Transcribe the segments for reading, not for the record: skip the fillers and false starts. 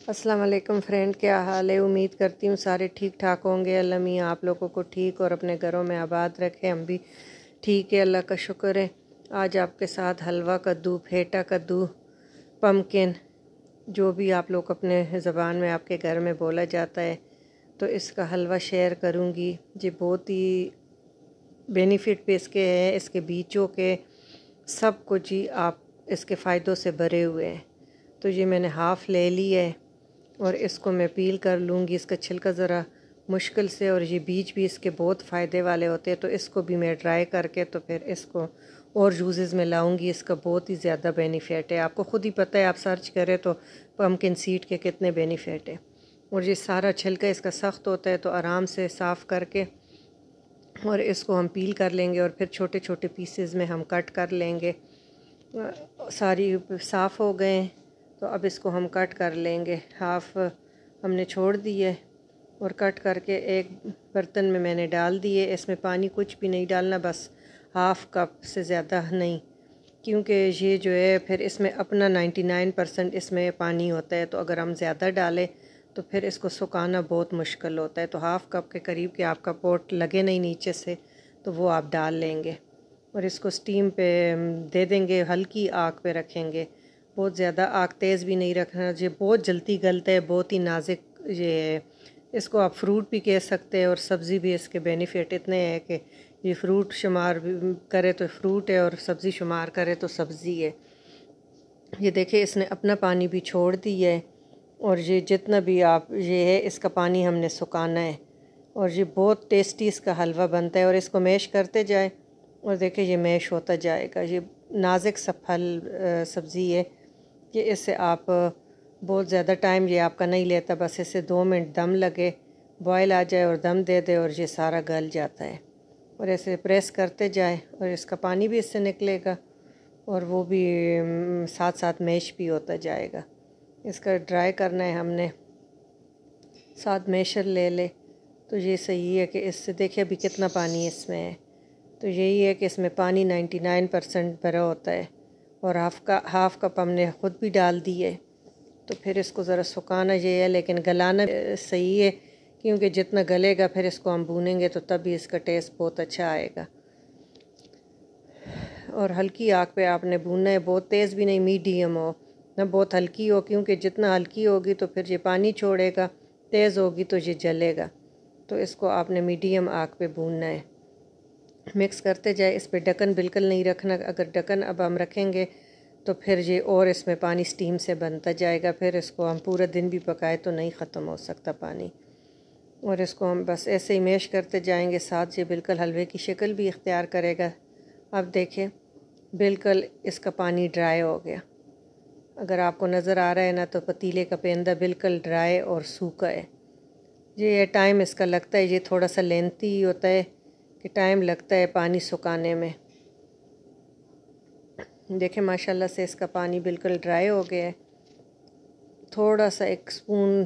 अस्सलाम वालेकुम फ्रेंड, क्या हाल है। उम्मीद करती हूँ सारे ठीक ठाक होंगे। अल्लाह मियाँ आप लोगों को ठीक और अपने घरों में आबाद रखे। हम भी ठीक है, अल्लाह का शुक्र है। आज आपके साथ हलवा कद्दू, फेटा कद्दू, पम्पकिन, जो भी आप लोग अपने ज़बान में आपके घर में बोला जाता है, तो इसका हलवा शेयर करूँगी। ये बहुत ही बेनिफिट भी इसके हैं, इसके बीजों के सब कुछ ही आप इसके फ़ायदों से भरे हुए हैं। तो ये मैंने हाफ़ ले ली है और इसको मैं पील कर लूँगी। इसका छिलका ज़रा मुश्किल से, और ये बीज भी इसके बहुत फ़ायदे वाले होते हैं, तो इसको भी मैं ड्राई करके तो फिर इसको और यूज़ में लाऊंगी। इसका बहुत ही ज़्यादा बेनिफिट है, आपको ख़ुद ही पता है, आप सर्च करें तो पम्पकिन सीड के कितने बेनिफिट है। और ये सारा छिलका इसका सख्त होता है, तो आराम से साफ़ करके और इसको हम पील कर लेंगे और फिर छोटे छोटे पीसेस में हम कट कर लेंगे। सारी साफ़ हो गए, तो अब इसको हम कट कर लेंगे। हाफ़ हमने छोड़ दिए और कट करके एक बर्तन में मैंने डाल दिए। इसमें पानी कुछ भी नहीं डालना, बस हाफ़ कप से ज़्यादा नहीं, क्योंकि ये जो है फिर इसमें अपना 99% इसमें पानी होता है, तो अगर हम ज़्यादा डालें तो फिर इसको सुखाना बहुत मुश्किल होता है। तो हाफ़ कप के करीब के आपका पोट लगे नहीं नीचे से, तो वो आप डाल लेंगे और इसको स्टीम पे दे देंगे। हल्की आग पे रखेंगे, बहुत ज़्यादा आग तेज़ भी नहीं रखना। ये बहुत जल्दी गलता है, बहुत ही नाजुक ये है। इसको आप फ्रूट भी कह सकते हैं और सब्ज़ी भी। इसके बेनिफिट इतने हैं कि ये फ्रूट शुमार करे तो फ्रूट है और सब्ज़ी शुमार करे तो सब्ज़ी है। ये देखिए, इसने अपना पानी भी छोड़ दिया है और ये जितना भी आप ये है, इसका पानी हमने सुखाना है। और ये बहुत टेस्टी इसका हलवा बनता है। और इसको मैश करते जाए और देखिए ये मैश होता जाएगा। ये नाजुक सा फल सब्ज़ी है कि इससे आप बहुत ज़्यादा टाइम ये आपका नहीं लेता, बस इसे 2 मिनट दम लगे, बॉयल आ जाए और दम दे दे और ये सारा गल जाता है। और ऐसे प्रेस करते जाए और इसका पानी भी इससे निकलेगा और वो भी साथ साथ मैश भी होता जाएगा। इसका ड्राई करना है हमने, साथ मैशर ले ले तो ये सही है कि इससे देखिए अभी कितना पानी इसमें है। तो यही है कि इसमें पानी 99% भरा होता है और हाफ़ कप हमने ख़ुद भी डाल दी है। तो फिर इसको ज़रा सुखाना ये है, लेकिन गलाना सही है, क्योंकि जितना गलेगा फिर इसको हम भूनेंगे तो तब भी इसका टेस्ट बहुत अच्छा आएगा। और हल्की आग पे आपने भूनना है, बहुत तेज़ भी नहीं, मीडियम हो ना बहुत हल्की हो, क्योंकि जितना हल्की होगी तो फिर ये पानी छोड़ेगा, तेज़ होगी तो ये जलेगा। तो इसको आपने मीडियम आग पे भूनना है। मिक्स करते जाए, इस पे ढक्कन बिल्कुल नहीं रखना। अगर ढक्कन अब हम रखेंगे तो फिर ये और इसमें पानी स्टीम से बनता जाएगा, फिर इसको हम पूरा दिन भी पकाए तो नहीं ख़त्म हो सकता पानी। और इसको हम बस ऐसे ही मैश करते जाएंगे, साथ ये बिल्कुल हलवे की शक्ल भी इख्तियार करेगा। अब देखें, बिल्कुल इसका पानी ड्राई हो गया। अगर आपको नज़र आ रहा है ना, तो पतीले का पेंदा बिल्कुल ड्राई और सूखा है। ये टाइम इसका लगता है, ये थोड़ा सा लेंथी होता है कि टाइम लगता है पानी सुखाने में। देखें माशाल्लाह से इसका पानी बिल्कुल ड्राई हो गया है। थोड़ा सा 1 स्पून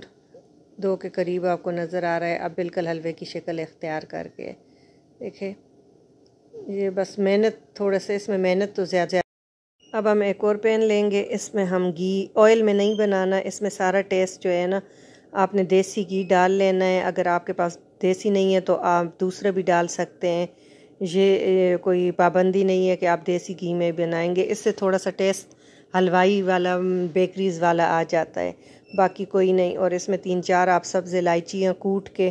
2 के करीब आपको नज़र आ रहा है। अब बिल्कुल हलवे की शक्ल इख्तियार करके देखें, ये बस मेहनत थोड़ा सा, इसमें मेहनत तो ज़्यादा। अब हम एक और पैन लेंगे, इसमें हम घी, ऑयल में नहीं बनाना, इसमें सारा टेस्ट जो है ना, आपने देसी घी डाल लेना है। अगर आपके पास देसी नहीं है तो आप दूसरा भी डाल सकते हैं। ये कोई पाबंदी नहीं है कि आप देसी घी में बनाएंगे, इससे थोड़ा सा टेस्ट हलवाई वाला, बेकरीज़ वाला आ जाता है, बाकी कोई नहीं। और इसमें 3-4 आप सब्ज़ इलायचियाँ कूट के,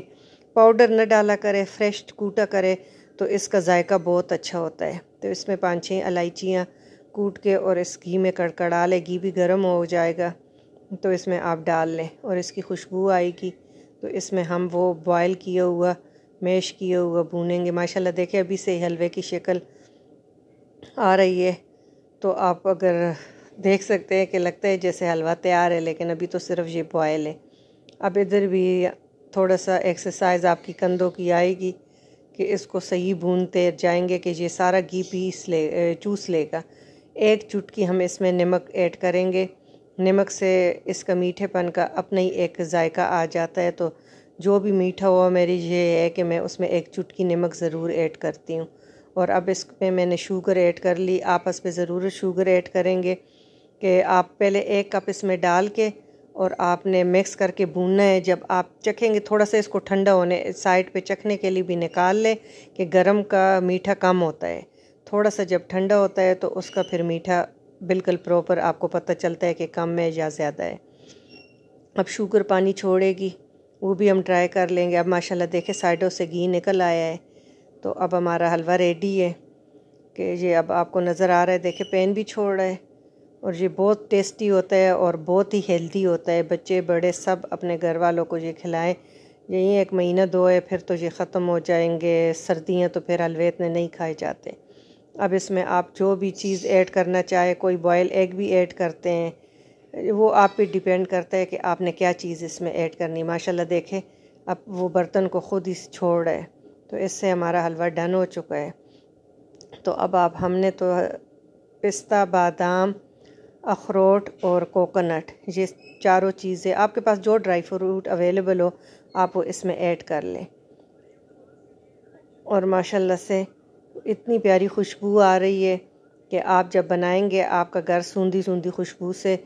पाउडर न डाला करें, फ्रेश कूटा करें तो इसका जायका बहुत अच्छा होता है। तो इसमें 5-6 इलायचियाँ कूट के और इस घी में कड़कड़ा ले, घी भी गर्म हो जाएगा तो इसमें आप डाल लें और इसकी खुशबू आएगी। तो इसमें हम वो बॉयल किया हुआ, मैश किया हुआ भूनेंगे। माशाल्लाह देखिए अभी से हलवे की शक्ल आ रही है, तो आप अगर देख सकते हैं कि लगता है जैसे हलवा तैयार है, लेकिन अभी तो सिर्फ ये बॉयल है। अब इधर भी थोड़ा सा एक्सरसाइज आपकी कंधों की आएगी कि इसको सही भूनते जाएंगे कि ये सारा घी चूस लेगा। 1 चुटकी हम इसमें नमक ऐड करेंगे। नमक से इसका मीठेपन का अपना ही एक जायका आ जाता है। तो जो भी मीठा हुआ मेरी ये है कि मैं उसमें 1 चुटकी नमक ज़रूर ऐड करती हूँ। और अब इसमें मैंने शुगर ऐड कर ली। आपस में ज़रूर शुगर ऐड करेंगे कि आप पहले 1 कप इसमें डाल के और आपने मिक्स करके भूनना है। जब आप चखेंगे, थोड़ा सा इसको ठंडा होने साइड पे चखने के लिए भी निकाल लें कि गरम का मीठा कम होता है। थोड़ा सा जब ठंडा होता है तो उसका फिर मीठा बिल्कुल प्रॉपर आपको पता चलता है कि कम है या ज़्यादा है। अब शुगर पानी छोड़ेगी, वो भी हम ट्राई कर लेंगे। अब माशाल्लाह देखे साइडों से घी निकल आया है। तो अब हमारा हलवा रेडी है कि ये अब आपको नज़र आ रहा है, देखे पैन भी छोड़ रहा है। और ये बहुत टेस्टी होता है और बहुत ही हेल्दी होता है। बच्चे बड़े सब अपने घर वालों को ये खिलाएं। यही 1 महीना 2 है, फिर तो ये ख़त्म हो जाएंगे। सर्दियाँ तो फिर हलवे इतने नहीं खाए जाते। अब इसमें आप जो भी चीज़ ऐड करना चाहे, कोई बॉयल एग भी ऐड करते हैं, वो आप पे डिपेंड करता है कि आपने क्या चीज़ इसमें ऐड करनी। माशाल्लाह देखें अब वो बर्तन को ख़ुद ही छोड़ रहा है। तो इससे हमारा हलवा डन हो चुका है। तो अब हमने तो पिस्ता, बादाम, अखरोट और कोकोनट, ये चारों चीज़ें आपके पास जो ड्राई फ्रूट अवेलेबल हो आप वो इसमें ऐड कर लें। और माशाल्लाह से इतनी प्यारी खुशबू आ रही है कि आप जब बनाएंगे आपका घर सूंधी सूंधी खुशबू से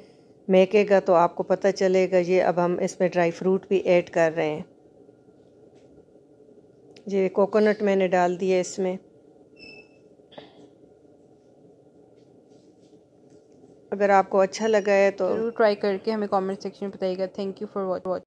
महकेगा। तो आपको पता चलेगा। ये अब हम इसमें ड्राई फ्रूट भी ऐड कर रहे हैं। ये कोकोनट मैंने डाल दिया इसमें। अगर आपको अच्छा लगा है तो ज़रूर ट्राई करके हमें कमेंट सेक्शन में बताइएगा। Thank you for watching.